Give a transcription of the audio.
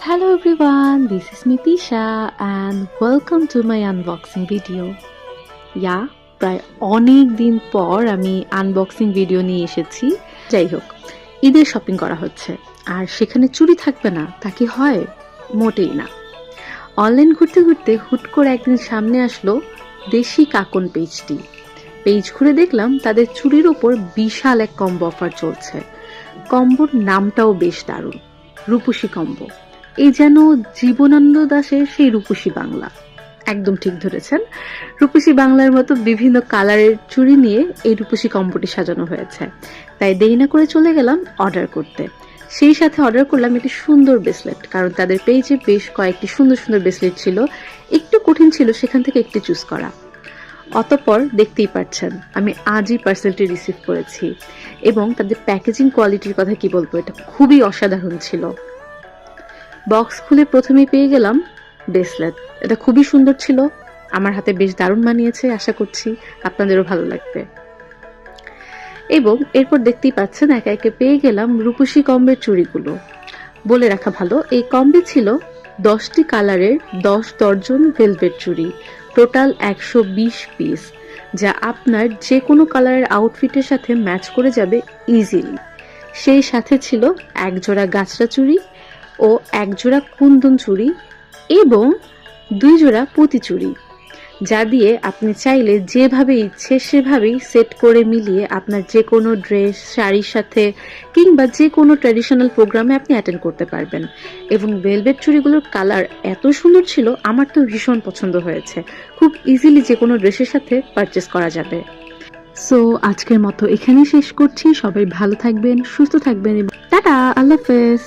Hello everyone, this is me Tisha and welcome to my unboxing video. Yeah, প্রায় অনেক দিন পর আমি আনবক্সিং ভিডিও নিয়ে এসেছি। যাই হোক, ঈদের শপিং করা হচ্ছে আর সেখানে চুরি থাকবে না তা কি হয়? মোটেই না। অনলাইন ঘুরতে ঘুরতে হুট করে একদিন সামনে আসলো দেশি কাকন পেজটি। পেজ ঘুরে দেখলাম তাদের চুরির ওপর বিশাল এক কম্বো অফার চলছে। কম্বোর নামটাও বেশ দারুণ, রূপসী কম্বো। এই যেন জীবনানন্দ দাশের সেই রূপসী বাংলা। একদম ঠিক ধরেছেন, রূপসী বাংলার মতো বিভিন্ন কালারের চুড়ি নিয়ে এই রূপসী কম্বোটি সাজানো হয়েছে। তাই দেরি না করে চলে গেলাম অর্ডার করতে। সেই সাথে অর্ডার করলাম একটি সুন্দর ব্রেসলেট, কারণ তাদের পেজে বেশ কয়েকটি সুন্দর সুন্দর ব্রেসলেট ছিল। একটু কঠিন ছিল সেখান থেকে একটি চুজ করা। অতঃপর দেখতেই পাচ্ছেন আমি আজই পার্সেলটি রিসিভ করেছি এবং তাদের প্যাকেজিং কোয়ালিটির কথা কি বলবো, এটা খুবই অসাধারণ ছিল। বক্স খুলে প্রথমেই পেয়ে গেলাম ব্রেসলেট। এটা খুবই সুন্দর ছিল, আমার হাতে বেশ দারুণ মানিয়েছে। আশা করছি আপনাদেরও ভালো লাগবে। এবং এরপর দেখতেই পাচ্ছেন একে একে পেয়ে গেলাম রূপসী কম্বের চুড়িগুলো। বলে রাখা ভালো, এই কম্বে ছিল 10টি কালারের 10 দর্জন ভেলভেট চুড়ি, টোটাল 120 পিস, যা আপনার যে কোনো কালারের আউটফিটের সাথে ম্যাচ করে যাবে ইজিলি। সেই সাথে ছিল এক জোড়া গাছড়া চুড়ি ও এক জোড়া কুন্দন চুড়ি এবং 2 জোড়া পুঁতি চুড়ি, যা দিয়ে আপনি চাইলে যেভাবে ইচ্ছে সেভাবেই সেট করে মিলিয়ে আপনার যে কোনো ড্রেস, শাড়ির সাথে কিংবা যে কোনো ট্র্যাডিশনাল প্রোগ্রামে আপনি অ্যাটেন্ড করতে পারবেন। এবং ভেলভেট চুড়িগুলোর কালার এত সুন্দর ছিল, আমার তো ভীষণ পছন্দ হয়েছে। খুব ইজিলি যে কোনো ড্রেসের সাথে পারচেস করা যাবে। সো আজকের মতো এখানেই শেষ করছি। সবাই ভালো থাকবেন, সুস্থ থাকবেন এবং টাটা, আল্লাহ হাফেজ।